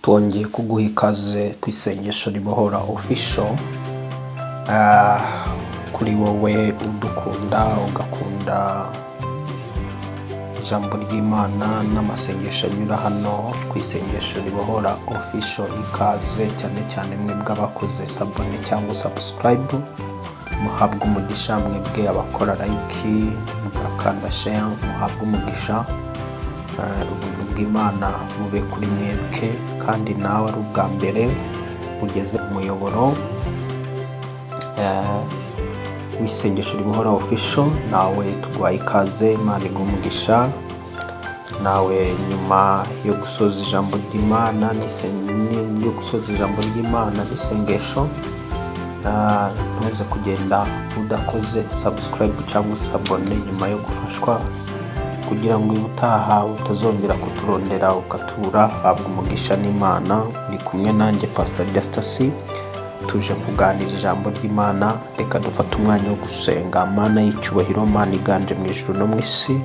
twongeye kuguha ikaze ku isengesho ribohora official. Kuri wowe udukunda ugakunda ijambo ry'Imana n'amasengesho anyura hano ku isengesho ribohora official, ikaze cyane mwebwe abakoze sabone cyangwa subscribe, muhabwa umugisha. Mwebwe abakora like mugakanda share, muhabwa umugisha. Ubuntu bw'Imana bube kuri mwebwe, kandi nawe ari ubwa mbere ugeze umuyoboro w'isengesho ribohora official, nawe tugwaye ikaze. Imana iguhe umugisha. Nawe nyuma yo gusoza ijambo ry'Imana n'isengesho, ntuze kugenda udakoze subscribe cyangwa sabone nyuma yo gufashwa, kugira ngo ubutaha utazongera kuturondera ukatubura. Habwa umugisha n'Imana. Ni kumwe nanjye Pastor Justus, tuje kuganira ijambo ry'Imana. Reka dufate umwanya wo gusenga. Mana y'icyubahiro, Mana iganje mu ijuru no mu isi,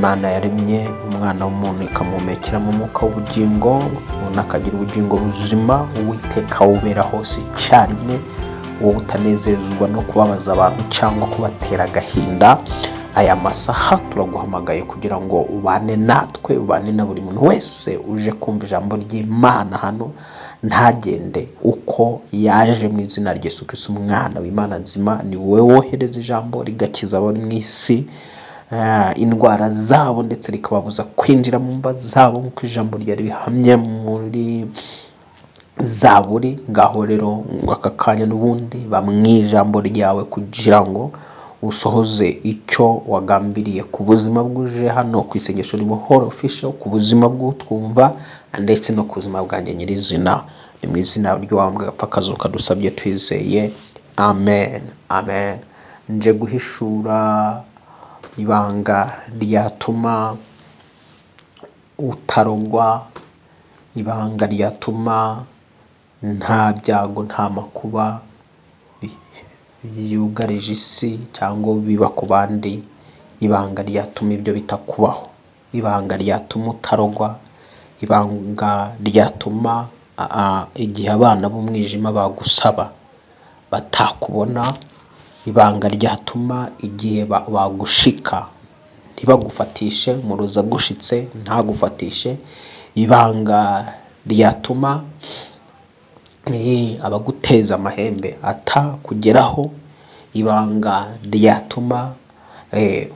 Mana yaremye umwana w'umuntu ikamumekera mu mwuka w'ubugingo, umuntu akagira ubugingo buzima. Uwiteka ubera hose icyarimwe, wowe utanezezwa no kubabaza abantu cyangwa kubatera agahinda. Aya masaha turaguhamagaye kugira ngo ubane natwe, ubane na buri muntu wese uje kumva ijambo ry'Imana hano, ntagende uko yaje. Mu izina rya Yesu Kristo, umwana w'Imana nzima, ni wowe wohereza ijambo rigakiza abari mu isi indwara zabo, ndetse rikababuza kwinjira mu mva zabo, nk'uko ijambo ryari bihamye muri Zaburi. Ngaho rero aka kanya n'ubundi bamwe ijambo ryawe, kugira ngo usohoze icyo wagambiriye ku buzima bwuje hano ku isengesho ribohora official, ku buzima bw'utwumva ndetse no ku buzima bwanjye nyirizina. Ni mu izina ry'uwambwe gapfa kazuka dusabye twizeye, amen. Nje guhishura ibanga ryatuma utarogwa, ibanga ryatuma nta byago nta makuba yugarije isi cyangwa biba ku bandi. Ibanga ryatuma ibyo bitakubaho, ibanga ryatuma utarogwa, ibanga ryatuma igihe abana b'umwijima bagusaba batakubona, ibanga ryatuma igihe bagushika ntibagufatishe, muruza gushitse ntagufatishe, ibanga ryatuma abaguteza amahembe atakugeraho, ibanga ryatuma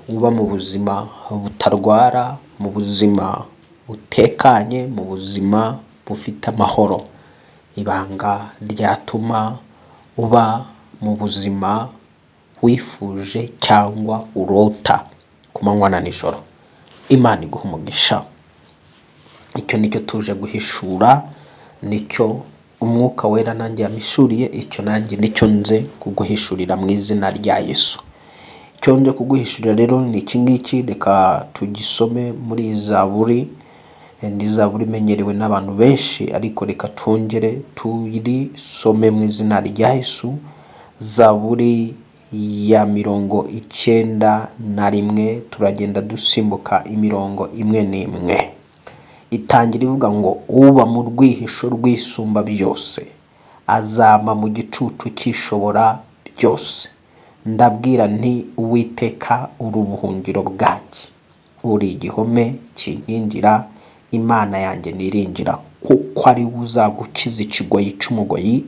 uba mu buzima butarwara, mu buzima butekanye, mu buzima bufite amahoro, ibanga ryatuma uba mu buzima wifuje cyangwa urota ku manywa na nijoro. Imana iguha umugisha. Icyo nicyo tuje guhishura, nicyo umwuka wera nanjye yamishuriye, icyo nanjye nicyo nze kuguhishurira mu izina rya Yesu. Icyo nje kuguhishurira rero ni iki ngiki. Reka tugisome muri Zaburi. Ni Zaburi imenyerewe n'abantu benshi, ariko reka twongere turisome mu izina rya Yesu. Zaburi ya 91, turagenda dusimbuka imirongo imwe n'imwe. Itangira ivuga ngo, uba mu rwihisho rw'isumba byose azama mu gicucu cy'ishobora byose. Ndabwira nti, Uwiteka uri ubuhungiro bwanjye, uri igihome kinkingira, Imana yanjye niringira. Kuko ari we uzagukiza ikigoyi cy'umugoyi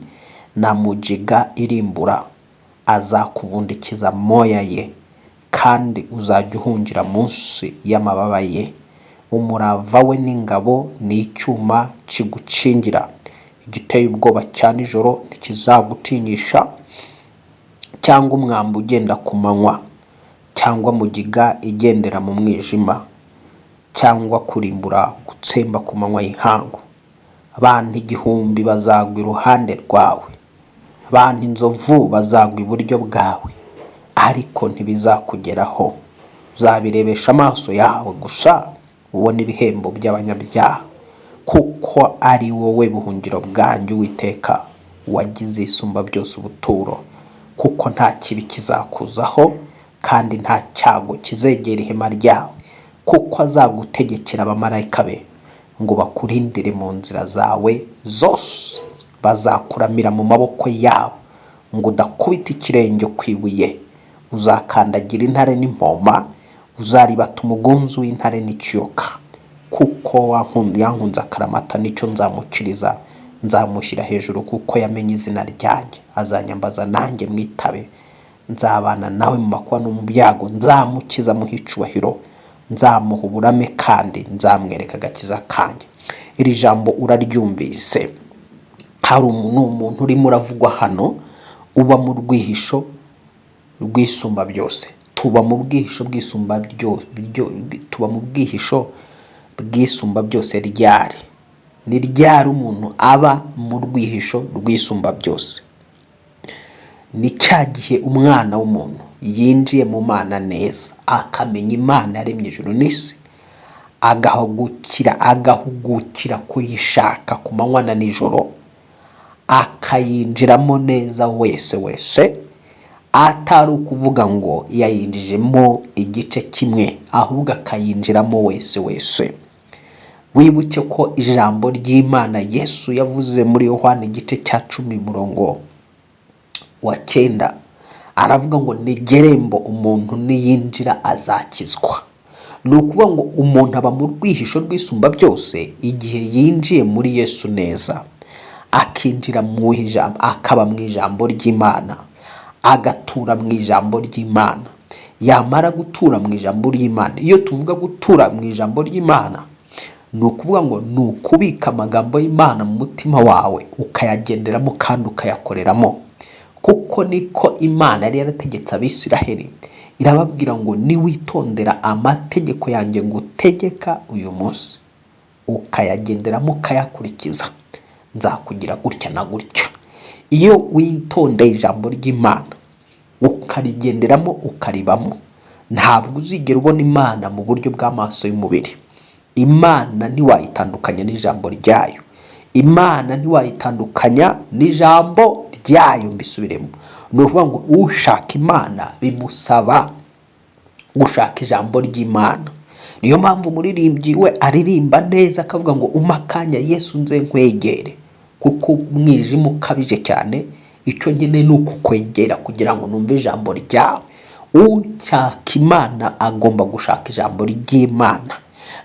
na mugiga irimbura. Azakubundikiza moya ye, kandi uzajya uhungira munsi y'amababa ye. Umurava we n'ingabo ni icyuma kigukingira. Igiteye ubwoba cya nijoro ntikizagutinyisha, cyangwa umwambi ugenda ku manywa, cyangwa mugiga igendera mu mwijima, cyangwa kurimbura gutsemba ku manywa y'ihangu. Abantu 1000 bazagwa iruhande rwawe, abantu inzovu bazagwa iburyo bwawe, ariko ntibizakugeraho. Uzabirebesha amaso yawe gusa, ubona ibihembo by'abanyabyaha. Kuko ari wowe buhungiro bwanjye, Uwiteka wagize isumba byose ubuturo. Kuko nta kibi kizakuzaho, kandi nta cyago kizegera ihema ryawe. Kuko azagutegekera abamarayika be ngo bakurindire mu nzira zawe zose, bazakuramira mu maboko yabo, ngo udakubita ikirenge ku ibuye, uzakandagira intare n'impoma, uzaribata umugunzu w'intare n'ikiyoka. Kuko yankunze akaramata, nicyo nzamukiriza, nzamushyira hejuru kuko yamenye izina ryanjye. Azanyambaza nanjye mwitabe, nzabana nawe mu makuba no mu byago, nzamukiza muha icyubahiro, nzamuha uburame kandi nzamwereka agakiza kanjye. Iri jambo uraryumvise, hari umuntu urimo uravugwa hano, uba mu rwihisho rwisumba byose. Tuba mu bwihisho bwisumba bwisumba byose ryari? Ni ryari umuntu aba mu rwihisho rwisumba byose? Ni cya gihe umwana w'umuntu yinjiye mu Mana neza, akamenya Imana yaremye ijuru n'isi, agahugukira kuyishaka ku manywa na nijoro, akayinjiramo neza wese, atari ukuvuga ngo yayinjijemo igice kimwe, ahubwo akayinjiramo wese. Wibuke ko ijambo ry'Imana Yesu yavuze muri Yohana igice cya 10:9, aravuga ngo ni gerembo umuntu niyinjira azakizwa. Ni ukuvuga ngo umuntu aba mu rwihisho rwisumba byose igihe yinjiye muri Yesu neza, akinjira mu ijambo, akaba mu ijambo ry'Imana, agatura mu ijambo ry'Imana. Yamara gutura mu ijambo ry'Imana, iyo tuvuga gutura mu ijambo ry'Imana, ni ukuvuga ngo ni ukubika amagambo y'Imana mu mutima wawe, ukayagenderamo kandi ukayakoreramo. Kuko niko Imana yari yarategetse Abisiraheli, irababwira ngo niwitondera amategeko yanjye ngutegeka uyu munsi, ukayagenderamo ukayakurikiza, nzakugira gutya na gutya. Iyo witondeye ijambo ry'Imana ukarigenderamo ukaribamo, ntabwo uzigera ubona Imana mu buryo bw'amaso y'umubiri. Imana ntiwayitandukanya n'ijambo ryayo, Imana ntiwayitandukanya n'ijambo ryayo. Mbisubiremo, ni ukuvuga ngo ushaka Imana bimusaba gushaka ijambo ry'Imana. Niyo mpamvu umuririmbyi we aririmba neza akavuga ngo umakanya Yesu nze nkwegere, kuko umwijima ukabije cyane, icyo nkeneye ni ukukwegera kugira ngo numve ijambo ryawe. Ushaka Imana agomba gushaka ijambo ry'Imana.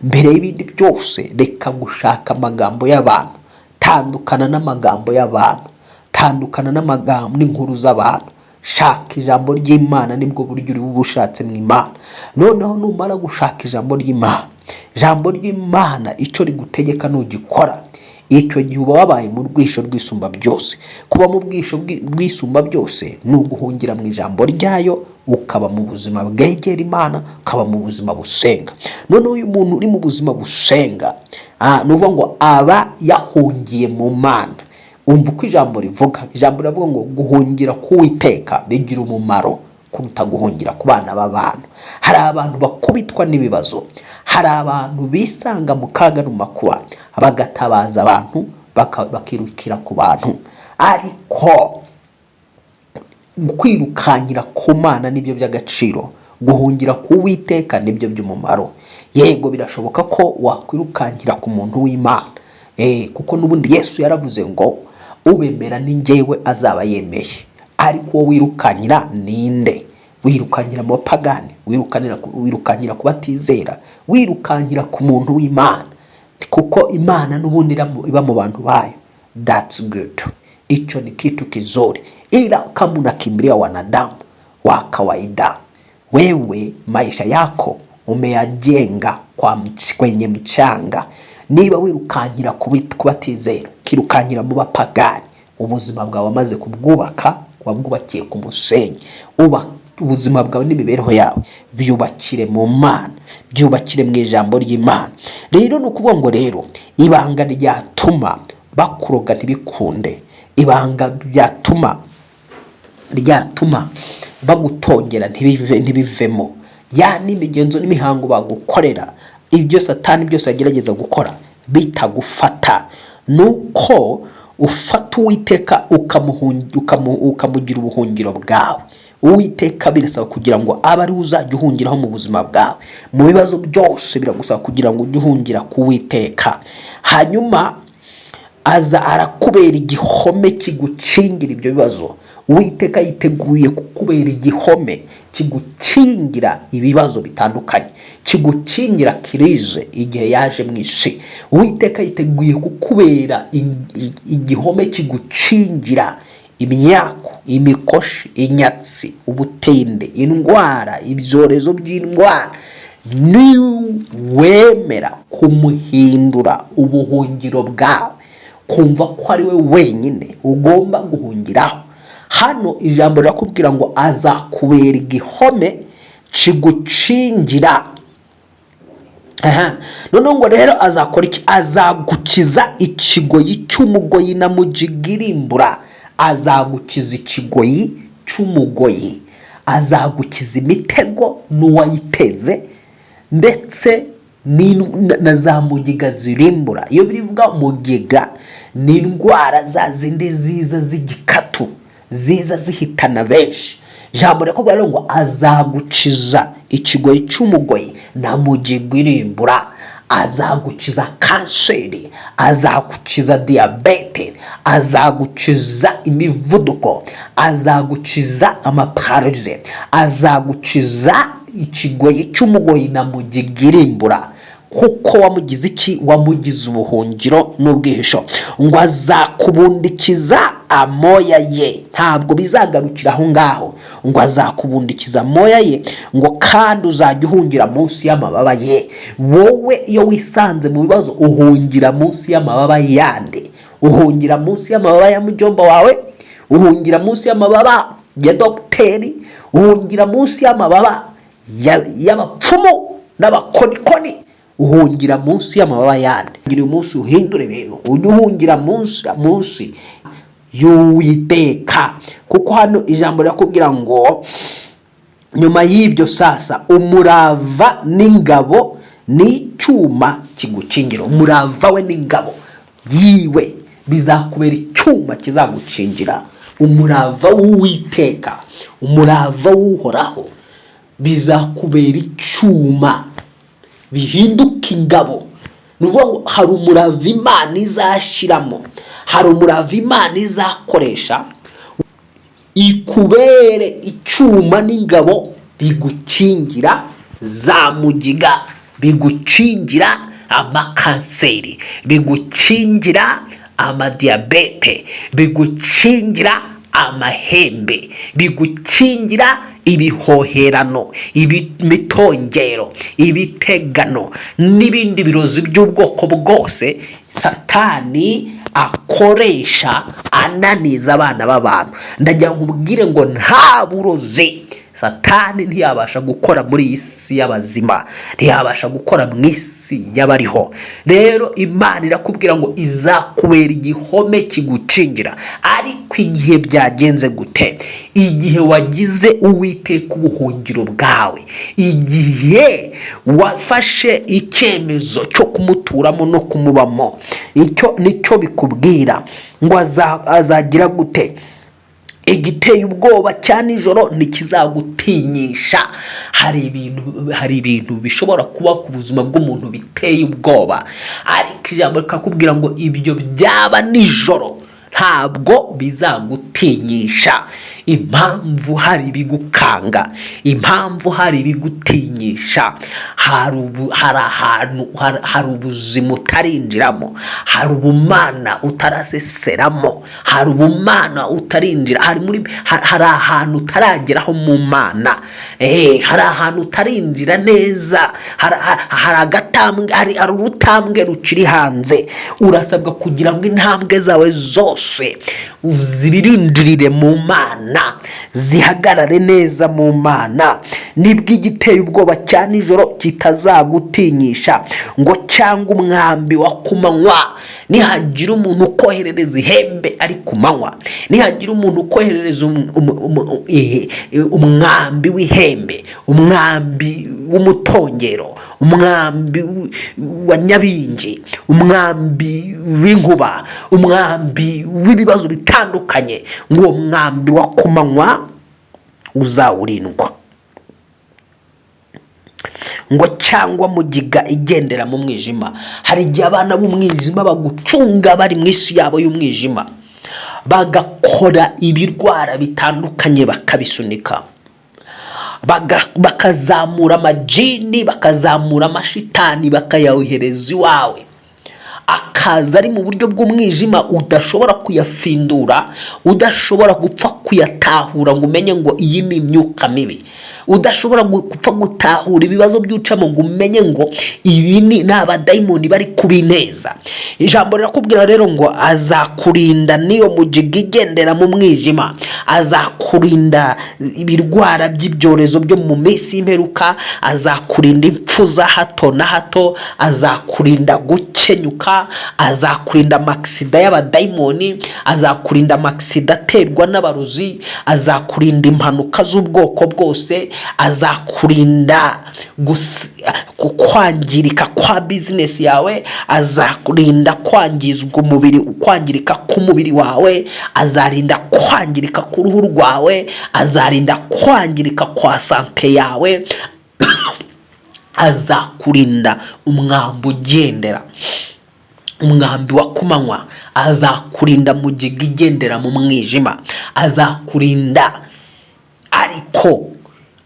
Mbere y'ibindi byose, reka gushaka amagambo y'abantu. Tandukana n'amagambo y'abantu, tandukana n'amagambo n'inkuru z'abantu. Shaka ijambo ry'Imana, nibwo buryo uri bushatse mu Imana. Noneho numara gushaka ijambo ry'Imana, ijambo ry'Imana icyo rigutegeka nugikora, icyo gihe uba wabaye mu rwisho rwisumba byose. Kuba mu bwisho rwisumba byose ni uguhungira mu ijambo ryayo, ukaba mu buzima bwegera Imana, ukaba mu buzima busenga. None uyu muntu uri mu buzima busenga, nuvuga ngo aba yahungiye mu Mana. Umva uko ijambo rivuga. Ijambo rivuga ngo guhungira k'Uwiteka bigira umumaro kuruta guhungira ku bana b'abantu. Hari abantu bakubitwa n'ibibazo, hari abantu bisanga mu kaga no makuba, bagatabaza abantu, bakirukira ku bantu. Ariko kwirukanyira ku Mana nibyo by'agaciro, guhungira ku Uwiteka nibyo by'umumaro. Yego birashoboka ko wakwirukanyira ku muntu w'Imana, kuko n'ubundi Yesu yaravuze ngo ubemera ni njyewe azaba yemeye. Ariko wirukanyira ninde? Wirukanyira mu bapagani, wirukanyira ku batizera, wirukanyira ku muntu w'Imana, kuko Imana n'ubundi iba mu bantu bayo. That's good. Hicho ni kitu kizuri, ila kama unakimbilia wanadamu wa kawaida, wewe maisha yako umeyajenga kwenye mchanga. Niba wirukanyira kubatizera, kirukanyira mu bapagani, ubuzima bwawe wamaze kubwubaka, wabwubakiye ku musenyi. Ubuzima bwawe n'imibereho yawe byubakire mu Mana, byubakire mu ijambo ry'Imana. Rero ni ukuvuga ngo rero ibanga ryatuma bakuroga ntibikunde, ibanga ryatuma bagutongera ntibivemo, yani imigenzo n'imihango bagukorera, ibyo Satani byose agerageza gukora bitagufata, nuko ufata Uwiteka ukamugira ubuhungiro bwawe, Uwiteka birasaba kugira ngo abe ari uzajya uhungiraho mu buzima bwawe. Mu bibazo byose biragusaba kugira ngo ujye uhungira ku Uwiteka. Hanyuma aza arakubera igihome kigukingira ibyo bibazo. Uwiteka yiteguye kukubera igihome kigukingira ibibazo bitandukanye, kigukingira kirize igihe yaje mu isi. Uwiteka yiteguye kukubera igihome kigukingira imyaku, imikoshi, inyatsi, ubutende, indwara, ibyorezo by'indwara. Ni wemera kumuhindura ubuhungiro bwawe, kumva ko ari we wenyine ugomba guhungiraho. Hano ijambo rirakubwira ngo azakubera igihome kigukingira. Noneho ngo rero azakora iki? Azagukiza ikigoyi cy'umugoyi na mujigirimbura. Azagukiza ikigoyi cy'umugoyi, azagukiza imitego n'uwayiteze, ndetse na za mugiga zirimbura. Iyo birivuga mugiga ni indwara za zindi ziza z'igikatu, ziza zihitana benshi. Jambo rikubwira ngo azagukiza ikigoyi cy'umugoyi na mugiga irimbura. Azagukiza kanseri, azagukiza diyabete, azagukiza imivuduko, azagukiza amapararize, azagukiza ikigoyi cy'umugoyi na mugiga irimbura. Kuko wamugize iki? Wamugize ubuhungiro n'ubwihisho. Ngo azakubundikiza amoya ye. Ntabwo bizagarukira aho ngaho, ngo azakubundikiza amoya ye, ngo kandi uzajya uhungira munsi y'amababa ye. Wowe iyo wisanze mu bibazo uhungira munsi y'amababa yande. Uhungira munsi y'amababa ya mujomba wawe, uhungira munsi y'amababa ya dogiteri, uhungira munsi y'amababa y'abapfumu n'abakonikoni. Uhungira munsi y'amababa yande. Uyu munsi uhindure ibintu, ujye uhungira munsi y'Uwiteka. Kuko hano ijambo rirakubwira ngo nyuma y'ibyo sasa umurava n'ingabo n'icyuma kigukingira. Umurava we n'ingabo yiwe bizakubera icyuma kizagukingira. Umurava w'Uwiteka, umurava w'Uhoraho bizakubera icyuma bihinduka ingabo. Nuvuga ngo hari umurava Imana izashiramo, hari umurava Imana izakoresha ikubere icyuma n'ingabo bigukingira za mugiga, bigukingira amakanseri, bigukingira amadiyabete, bigukingira amahembe, bigukingira ibihoherano, imitongero, ibitegano n'ibindi birozi by'ubwoko bwose Satani akoresha ananiza abana b'abantu. Ndagira ngo ubwire ngo nta burozi Satani ntiyabasha gukora muri iyi si y'abazima, ntiyabasha gukora mu isi y'abariho. Rero Imana irakubwira ngo izakubera igihome kigukingira. Ariko igihe byagenze gute? Igihe wagize Uwiteka ubuhungiro bwawe, igihe wafashe icyemezo cyo kumuturamo no kumubamo, icyo nicyo bikubwira ngo azagira gute? Igiteye ubwoba cya nijoro ntikizagutinyisha. Hari ibintu bishobora kuba ku buzima bw'umuntu biteye ubwoba, ariko ijambo rikakubwira ngo ibyo byaba nijoro ntabwo bizagutinyisha. Impamvu hari ibigukanga, impamvu hari ibigutinyisha, hari ubuzima utarinjiramo, hari ubumana utaraseseramo, hari ubumana utarinjira, hari ahantu utarageraho mu mana, hari ahantu utarinjira neza, hari urutambwe rukiri hanze. Urasabwa kugira ngo intambwe zawe zose uzirindirire mu mana, zihagarare neza mu mana. Nibwo igiteye ubwoba cya nijoro kitazagutinyisha, ngo cyangwa umwambi wa kumanywa. Nihagira umuntu ukoherereza ihembe ari ku manywa, nihagira umuntu ukoherereza umwambi w'ihembe, umwambi w'umutongero, umwambi wa nyabingi, umwambi w'inkuba, umwambi w'ibibazo bitandukanye, ngo uwo mwambi wa kumanywa uzawurindwa. Ngo cyangwa mugiga igendera mu mwijima. Hari igihe abana b'umwijima bagucunga bari mu isi yabo y'umwijima, bagakora ibirwara bitandukanye bakabisunika, bakazamura amajini, bakazamura amashitani, bakayawohereza iwawe, akaza ari mu buryo bw'umwijima udashobora kuyafindura, udashobora gupfa kuyatahura ngo umenye ngo iyi ni imyuka mibi, udashobora gupfa gutahura ibibazo by'ucamo ngo umenye ngo ibi ni abadayimoni bari kubineza. Ijambo rirakubwira rero ngo azakurinda niyo mugiga igendera mu mwijima, azakurinda ibirwara by'ibyorezo byo mu minsi y'imperuka, azakurinda impfu za hato na hato, azakurinda gukenyuka, azakurinda amakisida y'abadayimoni, azakurinda amakisida aterwa n'abarozi, azakurinda impanuka z'ubwoko bwose, azakurinda kwangirika kwa bizinesi yawe, azakurinda kwangizwa umubiri, kwangirika k'umubiri wawe, azarinda kwangirika k'uruhu rwawe, azarinda kwangirika kwa sante yawe, azakurinda umwambi ugendera, umwambi wa kumanywa, azakurinda mugiga igendera mu mwijima, azakurinda ariko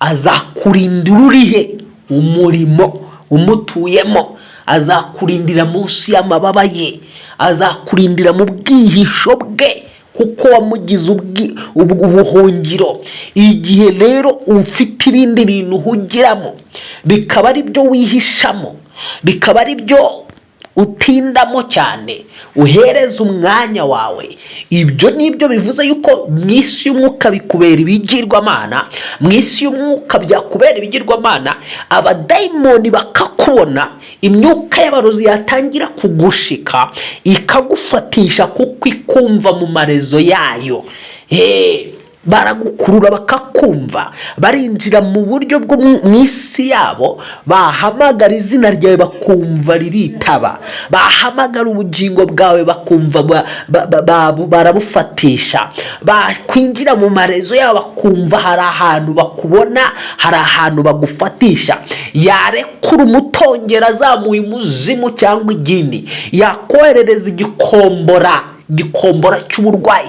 azakurinda ururihe umurimo umutuyemo, azakurindira munsi y'amababa ye, azakurindira mu bwihisho bwe kuko wamugize ubuhungiro. Igihe rero ufite ibindi bintu uhugiramo, bikaba ari byo wihishamo, bikaba ari byo utindamo cyane, uhereza umwanya wawe, ibyo nibyo bivuze yuko mu isi y'umwuka bikubera ibigirwamana, mu isi y'umwuka byakubera ibigirwamana, abadayimoni bakakubona, imyuka y'abarozi yatangira kugushika ikagufatisha kuko ikumva mu marezo yayo. Baragukurura bakakumva, barinjira mu buryo bwo mu isi yabo, bahamagara izina ryawe bakumva riritaba, bahamagara ubugingo bwawe bakumva barabufatisha, bakwinjira mu marezo yabo bakumva hari ahantu bakubona, hari ahantu bagufatisha. Yarekura umutongera azamuye umuzimu cyangwa igini, yakoherereza igikombora cy'uburwayi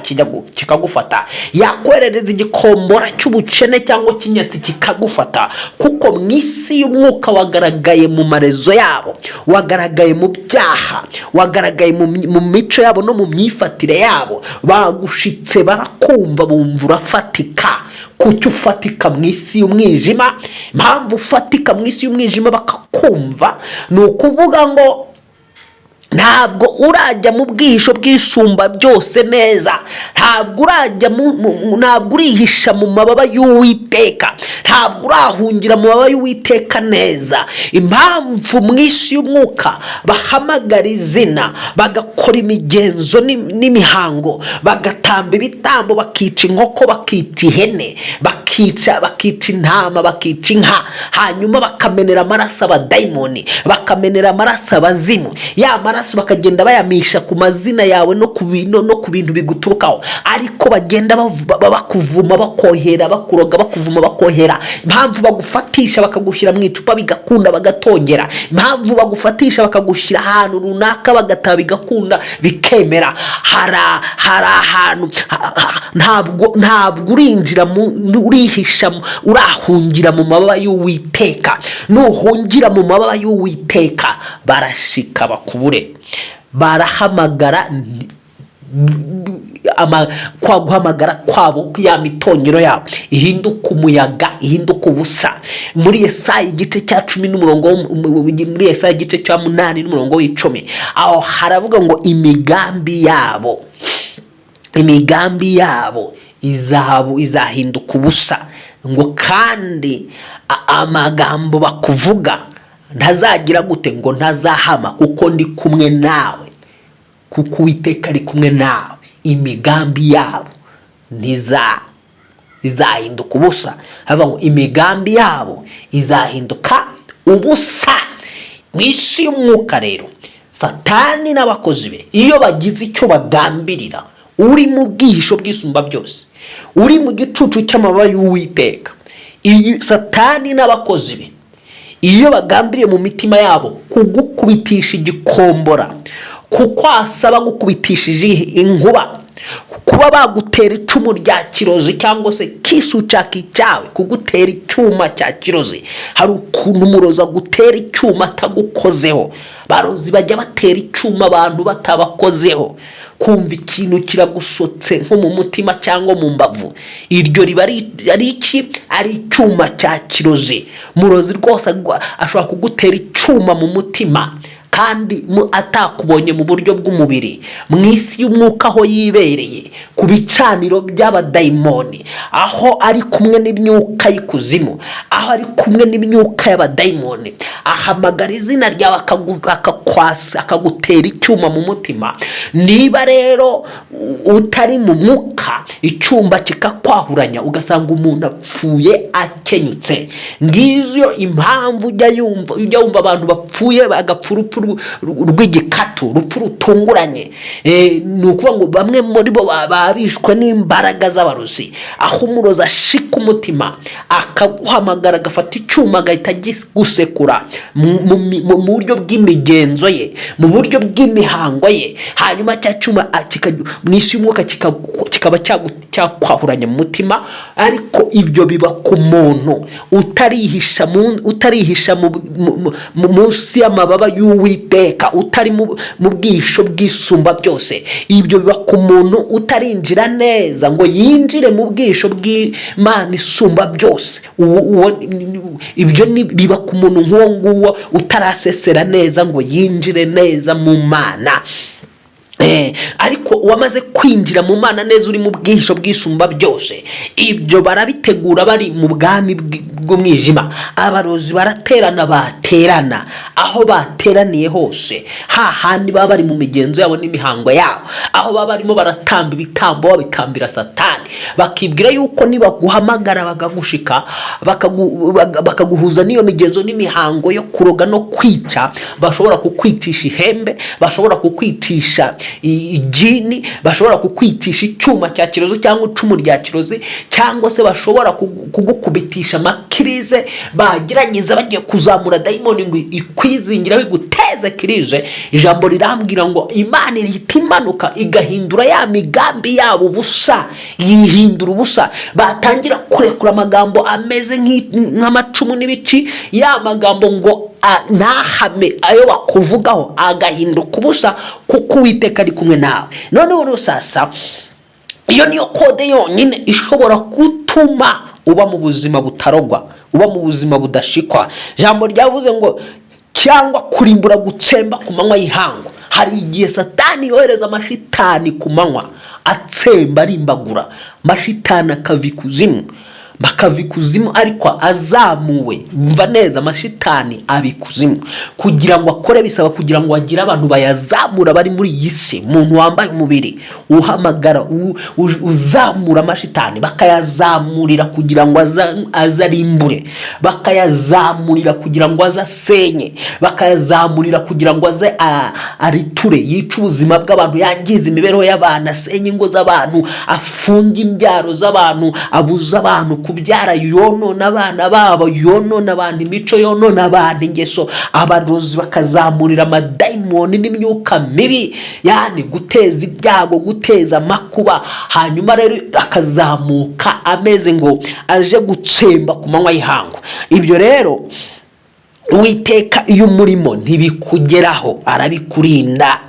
kikagufata, yakwerereza igikombora cy'ubukene cyangwa kinyatsi kikagufata, kuko mu isi y'umwuka wagaragaye mu marezo yabo, wagaragaye mu byaha, wagaragaye mu mico yabo no mu myifatire yabo, bagushitse barakumva, bumva urafatika. Kuki ufatika mu isi y'umwijima? Impamvu ufatika mu isi y'umwijima bakakumva ni ukuvuga ngo ntabwo urajya mu bwihisho bw'isumba byose neza, ntabwo urajya ntabwo urihisha mu mababa y'Uwiteka, ntabwo urahungira mu mababa y'Uwiteka neza. Impamvu mu isi y'umwuka bahamagara izina, bagakora imigenzo n'imihango, bagatamba ibitambo, bakica inkoko, bakica ihene, bakica intama, bakica inka, hanyuma bakamenera amaraso abadayimoni, bakamenera amaraso abazimu, ya maraso bakagenda bayamisha ku mazina yawe no ku bintu biguturukaho, ariko bagenda bakuvuma bakohera, bakuroga bakuvuma bakohera. Impamvu bagufatisha bakagushyira mu icupa bigakunda bagatongera, impamvu bagufatisha bakagushyira ahantu runaka bagataba bigakunda bikemera, hari ahantu ntabwo urinjira urihisha, urahungira mu mababa y'Uwiteka. Nuhungira mu mababa y'Uwiteka barashika bakubure, barahamagara kwa guhamagara kwabo, ya mitongero yabo ihinduka umuyaga, ihinduka ubusa. Muri Yesaya igice cya 10 n'umurongo, muri Yesaya igice cya 8 n'umurongo w'10, aho haravuga ngo imigambi yabo izahinduka ubusa, ngo kandi amagambo bakuvuga ntazagira gute, ngo ntazahama, kuko ndi kumwe nawe, kuko Uwiteka ari kumwe nawe. Imigambi yabo izahinduka ubusa. Hava ngo imigambi yabo izahinduka ubusa. Mu isi y'umwuka rero Satani n'abakozi be iyo bagize icyo bagambirira uri mu bwihisho bw'isumba byose, uri mu gicucu cy'amababa y'Uwiteka. Iyi Satani n'abakozi be iyo bagambiriye mu mitima yabo kugukubitisha igikombora, kukwasa bagukubitishije inkuba, kuba bagutera icumu rya kirozi cyangwa se kisu cyawe, kugutera icyuma cya kirozi. Hari ukuntu umurozi agutera icyuma atagukozeho. Barozi bajya batera icyuma abantu batabakozeho, kumva ikintu kiragusotse nko mu mutima cyangwa mu mbavu, iryo riba ari iki? Ari icyuma cya kirozi. Murozi rwose ashobora kugutera icyuma mu mutima kandi atakubonye mu buryo bw'umubiri, mu isi y'umwuka aho yibereye, ku bicaniro by'abadayimoni, aho ari kumwe n'imyuka y'ikuzimu, aho ari kumwe n'imyuka y'abadayimoni, ahamagara izina ryawe akakwasa, akagutera icyuma mu mutima. Niba rero utari mu mwuka, icyumba kikakwahuranya ugasanga umuntu apfuye akenyutse. Ngizo impamvu ujya wumva abantu bapfuye bagapfa urupfu rw'igikatu, urupfu rutunguranye. Ni ukuvuga ngo bamwe muri bo babishwe n'imbaraga z'abarozi, aho umurozi ashika umutima akaguhamagara, agafata icyuma agahita gusekura mu buryo bw'imigenzo ye, mu buryo bw'imihango ye, hanyuma cya cyuma mu isi y'umwuka kikaba cyakwahuranya mu mutima. Ariko ibyo biba ku muntu utarihisha munsi y'amababa y'Uwiteka, utari mu bwisho bw'isumba byose. Ibyo biba ku muntu utarinjira neza ngo yinjire mu bwisho bw'Imana isumba byose. Ibyo biba ku muntu nk'uwo nguwo utarasesera neza ngo yinjire neza mu Mana. Ariko wamaze kwinjira mu Mana neza, uri mu bwihisho bw'isumba byose, ibyo barabitegura bari mu bwami bw'umwijima. Abarozi baterana aho bateraniye hose, hahandi baba bari mu migenzo yabo n'imihango yabo, aho baba barimo baratamba ibitambo babitambira Satani, bakibwira yuko nibaguhamagara bakagushika bakaguhuza n'iyo migenzo n'imihango yo kuroga no kwica, bashobora kukwicisha ihembe, bashobora kukwicisha igini, bashobora kukwitisha icyuma cya kirozi cyangwa icumu rya kirozi, cyangwa se bashobora kugukubitisha amakirize. Bagerageza bagiye kuzamura dayimoni ngo ikwizingira biguteze kirize. Ijambo rirambwira ngo Imana ihita imanuka igahindura ya migambi yabo ubusa, yihindura ubusa. Batangira kurekura amagambo ameze nk'amacumu n'ibiki, ya magambo ngo ntahame ayo bakuvugaho agahinduka ubusa, kuko Uwiteka ari kumwe nawe. Noneho rusasa, iyo niyo kode yonyine ishobora gutuma uba mu buzima butarogwa, uba mu buzima budashikwa. Jambo ryavuze ngo cyangwa kurimbura gutsemba ku manywa y'ihangu. Hari igihe Satani yohereza amashitani ku manywa atsemba arimbagura, amashitani bakava ikuzimu, ariko azamuwe. Mva neza, amashitani abikuzimu kugira ngo akore, bisaba kugira ngo agire abantu bayazamura bari muri iyi si. Umuntu wambaye umubiri uhamagara uzamura amashitani, bakayazamurira kugira ngo azarimbure, bakayazamurira kugira ngo azasenye, bakayazamurira kugira ngo aze ariture, yica ubuzima bw'abantu, yangiza imibereho y'abantu, asenye ingo z'abantu, afunga imbyaro z'abantu, abuza abantu kubyara, yonona abana babo, yonona abantu imico, yonona abantu ingeso. Abarozi bakazamurira amadayimoni n'imyuka mibi, yani guteza ibyago, guteza amakuba. Hanyuma rero akazamuka ameze ngo aje gutsemba ku manywa y'ihangu. Ibyo rero Uwiteka iyo umurimo ntibikugeraho, arabikurinda.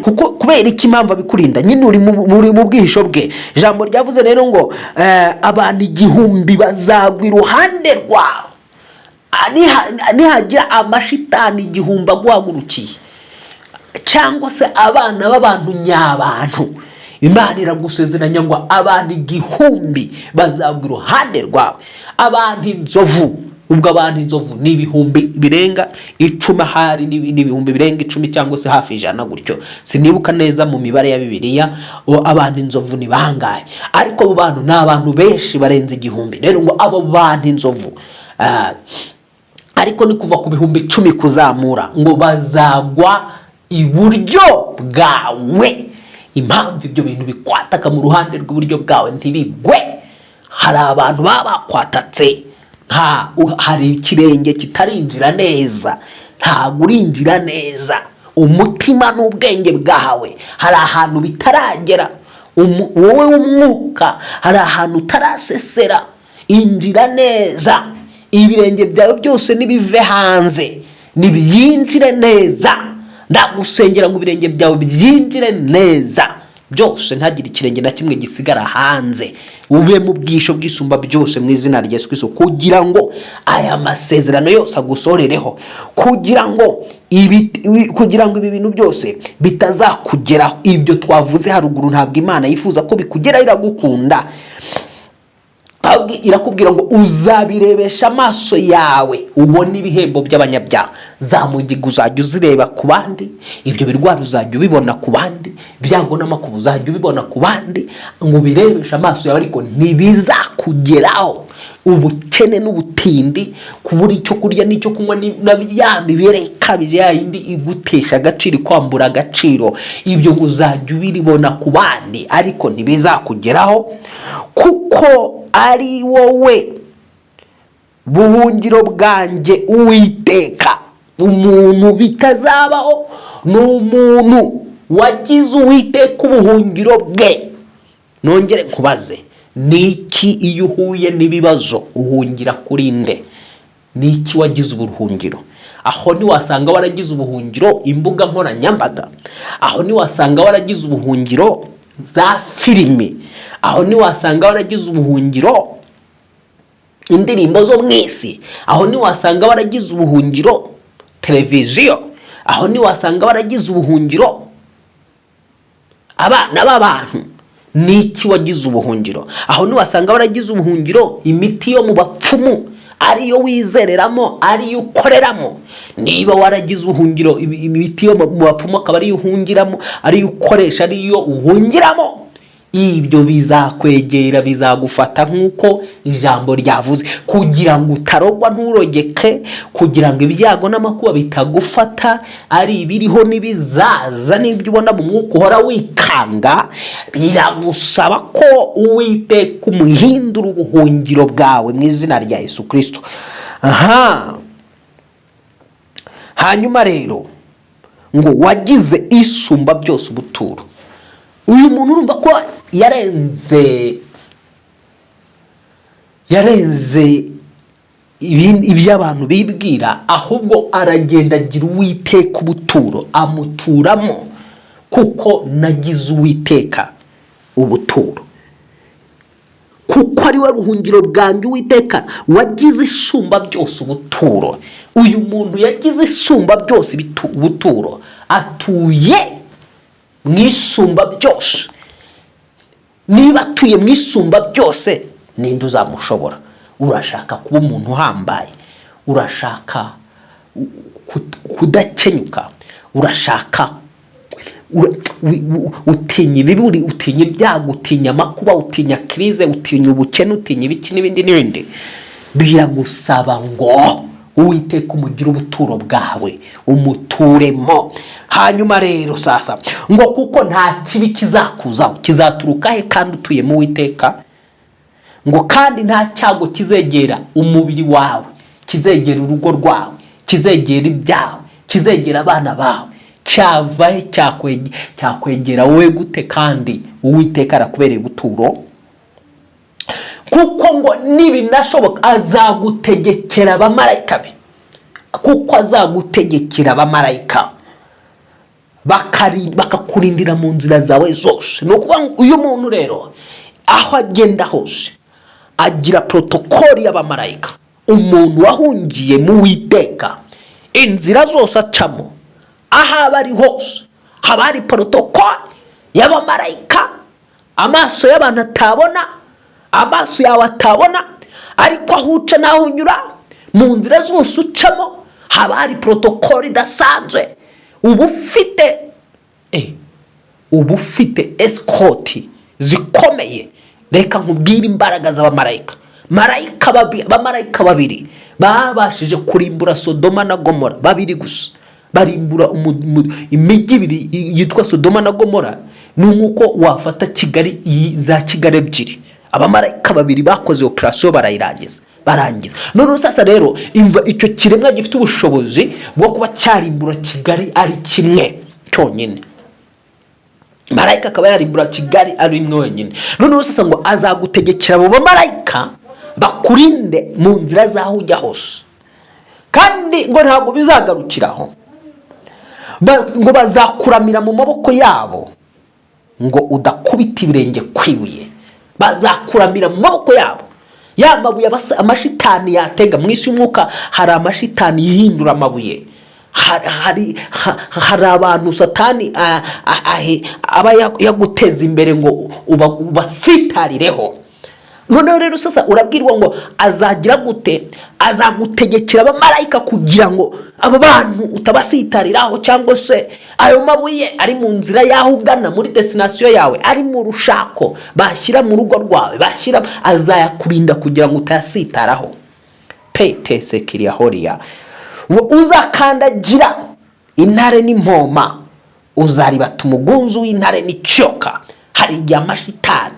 Kubera iki impamvu abikurinda? Nyine uri mu bwihisho bwe. Ijambo ryavuze rero ngo abantu 1000 bazagwa iruhande rwawe, nihagira amashitani 1000 aguhagurukiye, cyangwa se abana b'abantu nyabantu, Imana iragusezeranya ngo abantu 1000 bazagwa iruhande rwawe. Abantu inzovu, ubwo abantu inzovu ni 1000 birenga 10, hari ni 1000 birenga 10 cyangwa se hafi 100 gutyo, sinibuka neza mu mibare ya Bibiliya abantu inzovu ni bangaye. Ariko abo bantu ni abantu benshi barenze 1000. Rero ngo abo bantu inzovu ariko ni kuva ku 10,000 kuzamura, ngo bazagwa iburyo bwawe. impamvu ibyo bintu bikwataka mu ruhande rw'iburyo bwawe ntibigwe. Hari abantu baba bakwatatse, hari ikirenge kitarinjira neza, ntabwo urinjira neza. Umutima n'ubwenge bwawe hari ahantu bitaragera, wowe w'umwuka hari ahantu utarasesera. Injira neza, ibirenge byawe byose nibive hanze, nibyinjire neza. Ndagusengera ngo ibirenge byawe byinjire neza byose, ntagire ikirenge na kimwe gisigara hanze. Ube mu bwisho bw'isumba byose mu izina rya Yesu Kristo, kugira ngo aya masezerano yose agusorereho, kugira ngo ibi bintu byose bitazakugeraho. Ibyo twavuze haruguru ntabwo Imana yifuza ko bikugeraho, iragukunda. Irakubwira ngo uzabirebesha amaso yawe ubone ibihembo by'abanyabyaha. Za mugiga uzajya uzireba ku bandi, ibyo birwara uzajya ubibona ku bandi, byago n'amakuba uzajya ubibona ku bandi, ngo ubirebeshe amaso yawe, ariko ntibizakugeraho. Ubukene n'ubutindi, kubura icyo kurya n'icyo kunywa, na ya mibereho ikabije yayindi igutesha agaciro, kwambura agaciro, ibyo ngo uzajya ubibona ku bandi, ariko ntibizakugeraho, kuko ari wowe buhungiro bwanjye Uwiteka. Umuntu bitazabaho ni umuntu wagize Uwiteka ubuhungiro bwe. Nongere nkubaze, niki iyo uhuye n'ibibazo uhungira kuri nde? Niki wagize ubuhungiro? Aho ni wasanga waragize ubuhungiro imbuga nkoranyambaga, aho ni wasanga waragize ubuhungiro za filimi, aho ni wasanga waragize ubuhungiro indirimbo zo mwisi, aho ni wasanga waragize ubuhungiro televiziyo, aho ni wasanga waragize ubuhungiro abana b'abantu. Niki wagize ubuhungiro? Aho ni wasanga waragize ubuhungiro imiti yo mu bapfumu, ariyo wizereramo, ariyo ukoreramo. Niba waragize ubuhungiro imiti yo mu bapfumu akaba ariyo uhungiramo, ariyo ukoresha, ariyo uhungiramo, ibyo bizakwegera, bizagufata nk'uko ijambo ryavuze, kugira ngo utarogwa nturogeke, kugira ngo ibyago n'amakuba bitagufata, ari ibiriho n'ibizaza n'ibyo ubona mu mwuka uhora wikanga. Biragusaba ko Uwiteka umuhindura ubuhungiro bwawe mu izina rya Yesu Kristo. Hanyuma rero ngo wagize isumba byose ubuturo. Uyu muntu urumva ko yarenze iby'abantu bibwira, ahubwo aragenda agira Uwiteka ubuturo, amuturamo, kuko nagize Uwiteka ubuturo, kuko ari we buhungiro bwanjye Uwiteka wagize isumba byose ubuturo. Uyu muntu yagize isumba byose ubuturo, atuye mu isumba byose. Niba atuye mu isumba byose, ninde uzamushobora? Urashaka kuba umuntu uhambaye, urashaka kudakenyuka, urashaka utinya ibiburi, utinya ibyago, utinya amakuba, utinya krize, utinya ubukene, utinya ibiki n'ibindi n'ibindi. Biragusaba ngo Uwiteka umugira ubuturo bwawe, umuturemo. Hanyuma rero sasa ngo kuko nta kibi kizakuzaho, kizaturuka he kandi utuye mu Uwiteka? Ngo kandi nta cyago kizegera umubiri wawe, kizegera urugo rwawe, kizegera ibyawe, kizegera abana bawe. Cyavahe cyakwegera wowe gute kandi Uwiteka arakubereye ubuturo? Kuko ngo nibinashoboka azagutegekera abamarayika be, kuko azagutegekera abamarayika bakakurindira mu nzira zawe zose. No kuvuga ngo uyu muntu rero aho agenda hose agira protokoli y'abamarayika. Umuntu wahungiye mu Uwiteka, inzira zose acamo, aho bari hose haba hari protokoli y'abamarayika. Amaso y'abantu atabona, amaso yawe atabona, ariko aho uca naho unyura, mu nzira zose ucamo haba hari protokoli idasanzwe. Ubu ufite escort zikomeye. Reka nkubwire imbaraga z'abamarayika. Abamarayika babiri babashije kurimbura Sodoma na Gomora, babiri gusa. Barimbura imijyi ibiri yitwa Sodoma na Gomora, nuko wafata Kigali za Kigali ebyiri, abamarayika babiri bakoze operation barangiza. None sasa rero imva icyo kiremwa gifite ubushobozi bwo kuba cyarimbura Kigali ari kimwe cyonyine. Marayika akaba yarimbura Kigali ari imwe wenyine. None sasa ngo azagutegekera abo bamarayika bakurinde mu nzira zaho ujya hose, kandi ngo ntabwo bizagarukiraho, ngo bazakuramira mu maboko yabo, ngo udakubita ibirenge kwibuye. Bazakuramira mu maboko yabo. Ya mabuye amashitani yatega mu isi y'umwuka, hari amashitani yihindura amabuye. Hari abantu Satani aba yaguteza imbere ngo ubasitarireho. None rero sasa urabwirwa ngo azagira gute? Azagutegekera abamarayika kugira ngo abo bantu utabasitariraho, cyangwa se ayo mabuye ari mu nzira yaho ugana muri destination yawe, ari mu rushako bashyira mu rugo rwawe, azayakurinda kugira ngo utayasitaraho. Pete sekiria horia. Uzakandagira intare n'impoma, uzaribata umugunzu w'intare n'icyoka. Hari igihe amashitani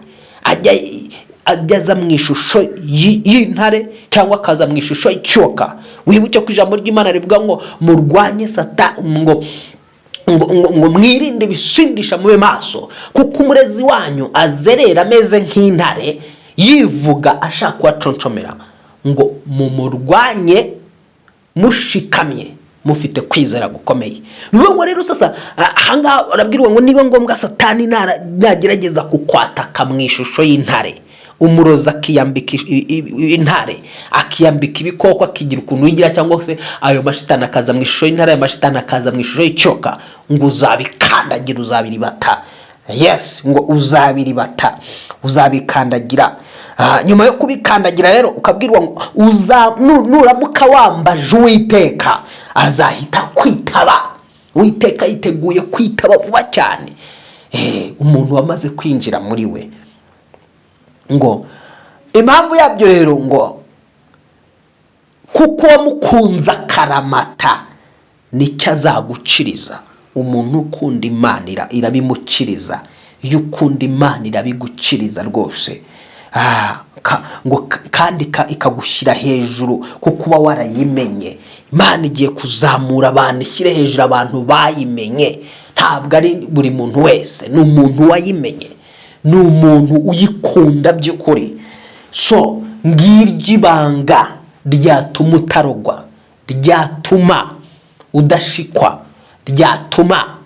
ajyaza mu ishusho y'intare cyangwa akaza mu ishusho y'icyoka. Wibuke ko ijambo ry'Imana rivuga ngo murwanye Satani, ngo mwirinde bisindisha mube maso, kuko umurezi wanyu azerera ameze nk'intare yivuga ashaka kubaconcomera. Ngo mumurwanye mushikamye mufite kwizera gukomeye. Nuko rero sasa ahanga urabwirwa ngo niba ngombwa Satani nagerageza kukwataka mu ishusho y'intare, umuroza akiyambika intare, akiyambika ibikoko, akigira ukuntu yigira, cyangwa se ayo mashitani akaza mu ishusho y'intare, ayo mashitani akaza mu ishusho y'icyoka, ngo uzabikandagira, uzabiribata. Yes, ngo uzabikandagira. Nyuma yo kubikandagira rero ukabwirwa ngo nuramuka wambaje Uwiteka azahita kwitaba. Uwiteka yiteguye kwitaba vuba cyane umuntu wamaze kwinjira muri we. Ngo impamvu yabyo rero ngo kuko wamukunza karamata nicyo azaguciriza. Umuntu ukunda Imana irabimukiriza, iyo ukunda Imana irabiguciriza rwose. Ngo kandi ikagushyira hejuru kuko uba warayimenye. Imana igiye kuzamura abantu, ishyire hejuru abantu bayimenye. Ntabwo ari buri muntu wese, ni umuntu wayimenye, ni umuntu uyikunda by'ukuri. So ngiryo ibanga ryatuma utarogwa, ryatuma udashikwa, ryatuma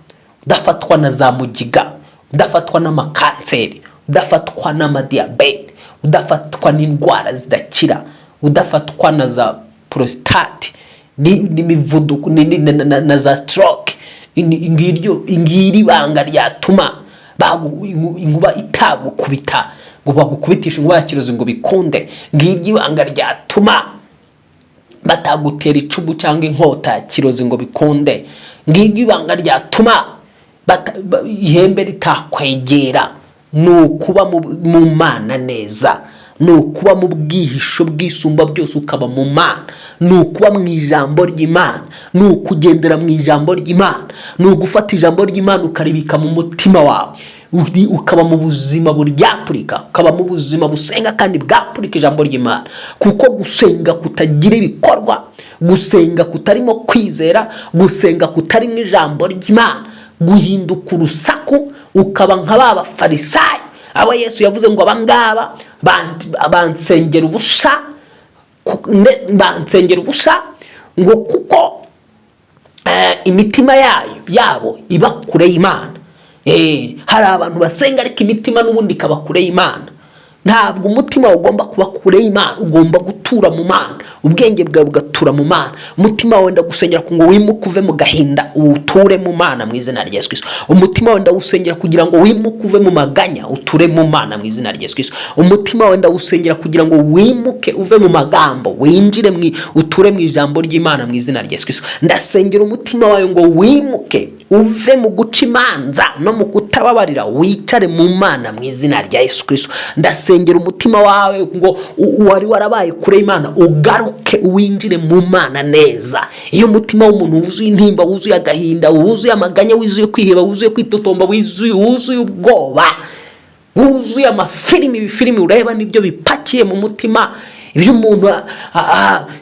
udafatwa na za mugiga, udafatwa n'amakanseri, udafatwa n'amadiyabete, udafatwa n'indwara zidakira, udafatwa na za prostate n'imivuduko na za stroke. Ngiri banga ryatuma inkuba itagukubita, ngo bagukubitisha inkuba ya kirozi ngo bikunde. Ngiryo banga ryatuma batagutera icumu cyangwa inkota ya kirozi ngo bikunde. Ngiryo banga ryatuma ihembe ritakwegera. Nukuba mu Mana neza, nukuba mu bwihisho bwisumba byose ukaba mu Mana, nukuba mu ijambo ry'Imana, nukugendera mu ijambo ry'Imana, nugufata ijambo ry'Imana ukaribika mu mutima wawe, ukaba mu buzima buryapurika, ukaba mu buzima busenga kandi bwapurika ijambo ry'Imana. Kuko gusenga kutagira ibikorwa, gusenga kutarimo kwizera, gusenga kutarimo ijambo ry'Imana, guhinduka urusaku, ukaba nka baba Farisayo abo Yesu yavuze ngo abangaba bansengera ubusa, ngo kuko imitima yabo iba kure y'Imana. Hari abantu basenga ariko imitima n'ubundi ikaba kure y'Imana. Ntabwo umutima ugomba kuba kure y'Imana, ugomba gutura mu Mana, ubwenge bwawe bugatura mu Mana. Umutima wenda gusengera ngo wimuke uve mu gahinda uture mu Mana mu izina rya Yesu Kristo. Umutima wenda usengera kugira ngo wimuke uve mu maganya uture mu Mana mu izina rya Yesu Kristo. Umutima wenda usengera kugira ngo wimuke uve mu magambo winjire uture mu ijambo ry'Imana mu izina rya Yesu Kristo. Ndasengera umutima wawe ngo wimuke uve mu guca imanza no mu kutababarira, wicare mu Mana mu izina rya Yesu Kristo. Ndasengera umutima wawe ngo wari warabaye kure y'Imana ugaruke winjire mu Mana neza. Iyo umutima w'umuntu wuzuye intimba, wuzuye agahinda, wuzuye amaganya, wuzuye kwiheba, wuzuye kwitotomba, wuzuye ubwoba, wuzuye ibifilimi ureba nibyo bipakiye mu mutima, ibyo umuntu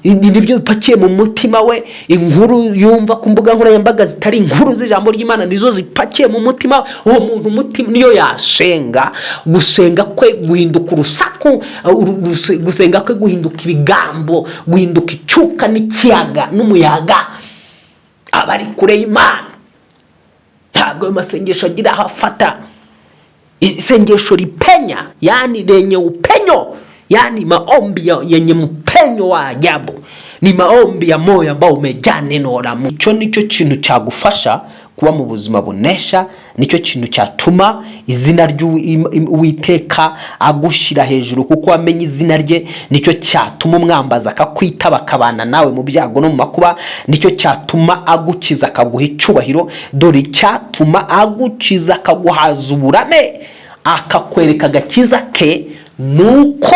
nibyo bipakiye mu mutima we, inkuru yumva ku mbuga nkoranyambaga zitari inkuru z'ijambo ry'Imana nizo zipakiye mu mutima. Uwo muntu umutima niyo yasenga, gusenga kwe guhinduka urusaku, gusenga kwe guhinduka ibigambo, guhinduka icyuka n'ikiyaga n'umuyaga, aba ari kure y'Imana. Ntabwo ayo masengesho agira aho afata. Isengesho lipenya, yani lenye upenyo, yani maombi yenye mpenyo wa ajabu, ni maombi ya moyo ambao umejaa neno la Mungu. Ico nico kintu cyagufasha kuba mu buzima bunesha, nicyo kintu cyatuma izina ry'Uwiteka agushira hejuru, kuko wamenye izina rye. Nicyo cyatuma umwambaza akakwitaba akabana nawe mu byago no mu makuba. Nicyo cyatuma agukiza akaguha icubahiro. Dore cyatuma agukiza akaguhaza uburame, akakwereka agakiza ke, nuko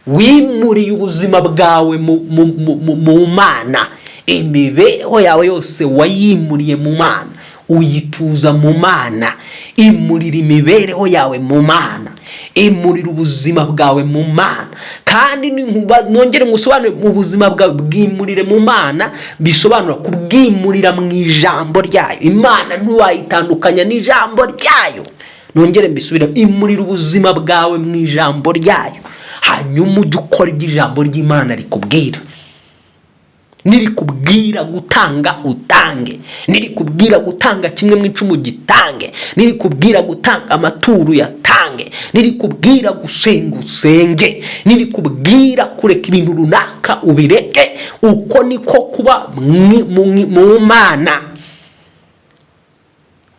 wimuriye ubuzima bwawe mu Mana. Imibereho yawe yose wayimuriye mu Mana, uyituza mu Mana. Imurira imibereho yawe mu Mana, imurira ubuzima bwawe mu Mana. Kandi nongere ngusobanure, mu buzima bwawe bwimurire mu Mana bisobanura kubwimurira mu ijambo ryayo. Imana ntiwayitandukanya n'ijambo ryayo. Nongere mbisubire, imurira ubuzima bwawe mu ijambo ryayo, hanyuma ujye ukora ibyo ijambo ry'Imana rikubwira. Nirikubwira gutanga utange, nirikubwira gutanga 1/10 gitange, nirikubwira gutanga amaturo yatange, nirikubwira gusenga usenge, nirikubwira kureka ibintu runaka ubireke. Uko niko kuba mu Mana.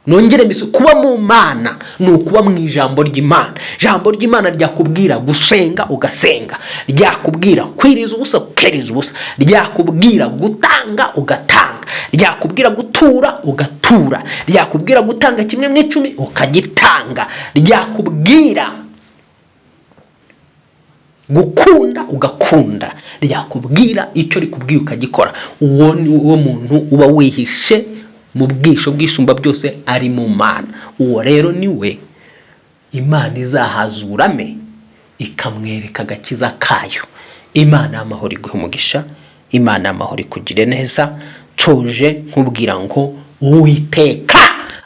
Nongere mbise, kuba mu Mana ni ukuba mu ijambo ry'Imana. Ijambo ry'Imana ryakubwira gusenga ugasenga, ryakubwira kwiriza ubusa ukeriza ubusa, ryakubwira gutanga ugatanga, ryakubwira gutura ugatura, ryakubwira gutanga 1/10 ukagitanga, ryakubwira gukunda ugakunda, ryakubwira icyo rikubwiye ukagikora. Uwo ni uwo muntu uba wihishe mu bwisho bw'isumba byose, ari mu Mana. Uwo rero niwe Imana izahazurame ikamwereka agakiza kayo. Imana y'amahoro iguhe umugisha, Imana y'amahoro ikugire neza. Coje nkubwira ngo Uwiteka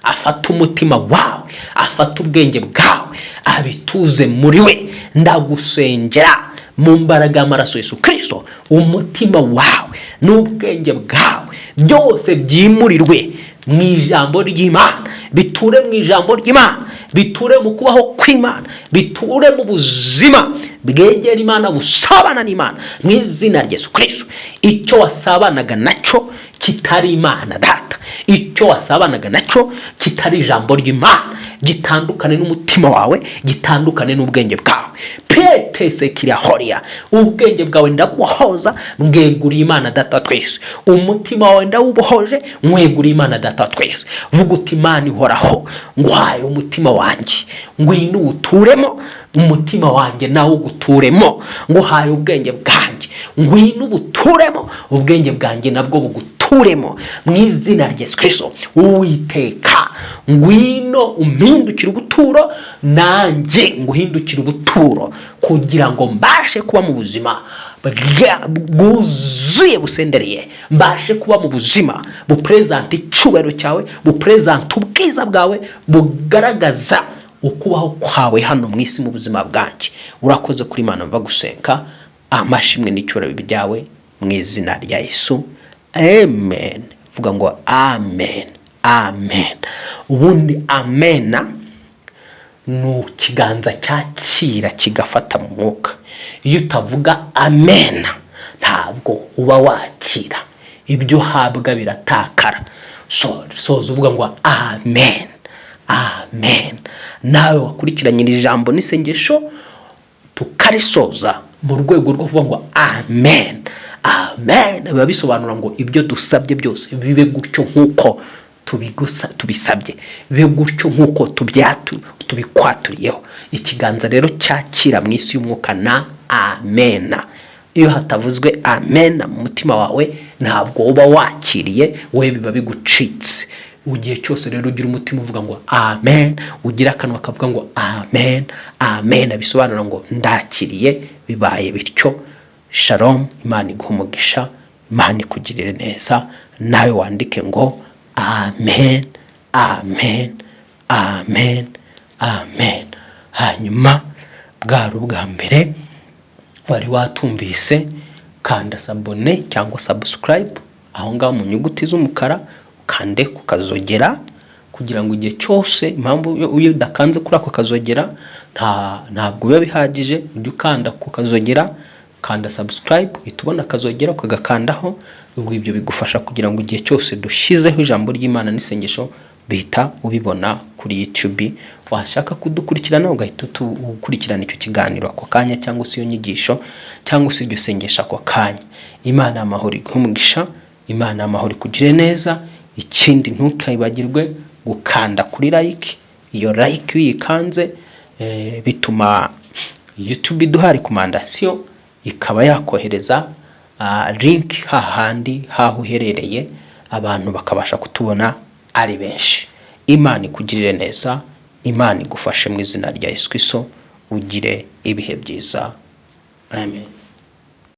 afata umutima wawe, afata ubwenge bwawe, abituze muri we. Ndagusengera mu mbaraga y'amaraso Yesu Kristo, umutima wawe n'ubwenge bwawe byose byimurirwe mu ijambo ry'Imana, biture mu ijambo ry'Imana, biture mu kubaho kw'Imana, biture mu buzima bwegera Imana, busabana n'Imana mu izina rya Yesu Kristo. Icyo wasabanaga nacyo kitari Imana Data, icyo wasabanaga nacyo kitari ijambo ry'Imana, gitandukane n'umutima wawe, gitandukane n'ubwenge bwawe. Petese kiriya horia, ubwenge bwawe ndabuhoza, mweguriye Imana Data twese. Umutima wawe ndawubohoje, mweguriye Imana Data twese. Vuga uti, Imana ihoraho, ngwaye umutima wanjye, ngwino uturemo, umutima wanjye nawo guturemo. Nguhaye ubwenge bwanjye, ngwino ubuturemo, ubwenge bwanjye nabwo buguturemo mu izina rya Yesu Kristo. Uwiteka, ngwino umpindukire ubuturo, nanjye nguhindukire ubuturo, kugira ngo mbashe kuba mu buzima bwuzuye busendereye, mbashe kuba mu buzima bupresent icubahiro cyawe, bupresent ubwiza bwawe, bugaragaza ukubaho kwawe hano mu isi mu buzima bwanjye. Urakoze kuri Imana, mva gusenga. Amashimwe n'icyubahiro byawe mu izina rya Yesu, amen. Vuga ngo amen, amen. Ubundi amena ni ikiganza cyakira kigafata mu mwuka. Iyo utavuga amena ntabwo uba wakira, ibyo uhabwa biratakara. Soza uvuga ngo amen, amen. Nawe wakurikiranye iri jambo n'isengesho tukarisoza mu rwego rwo kuvuga ngo amen, amen. Biba bisobanura ngo ibyo dusabye byose bibe gutyo nk'uko tubisabye be gutyo nk'uko tubikwaturiyeho. Ikiganza rero cyakira mu isi y'umwuka na amena. Iyo hatavuzwe amena mu mutima wawe ntabwo uba wakiriye, we biba bigucitse. Ugiye cyose rero ugira umutima uvuga ngo amen, ugira akanwa kavuga ngo amen amen, bisobanura ngo ndakiriye, bibaye bityo. Shalom, Imana iguhe umugisha, Imana ikugirire neza. Nawe wandike ngo amen amen amen amen. Hanyuma bwari ubwa mbere wari watumvise, kanda sabone cyangwa subscribe aho ngaho mu nyuguti z'umukara, kande ku kazogera kugira ngo igihe cyose, impamvu iyo udakanze kuri ako kazogera ntabwo biba bihagije, ujye ukanda ku kazogera, kanda subscribe, itubona kazogera ukagakandaho. Ubwo ibyo bigufasha kugira ngo igihe cyose dushyizeho ijambo ry'Imana n'isengesho bihita ubibona kuri YouTube. Washaka kudukurikirana ugahita ukurikirana icyo kiganiro ako kanya, cyangwa se iyo nyigisho, cyangwa se iryo sengesho ako kanya. Imana y'amahoro iguhe umugisha, Imana y'amahoro ikugire neza. Ikindi ntukibagirwe gukanda kuri like. Iyo like uyikanze bituma YouTube iduha recommendation, ikaba yakohereza link hahandi haho uherereye, abantu bakabasha kutubona ari benshi. Imana ikugirire neza, Imana igufashe mu izina rya Yesu Kristo. Ugire ibihe byiza. Amen.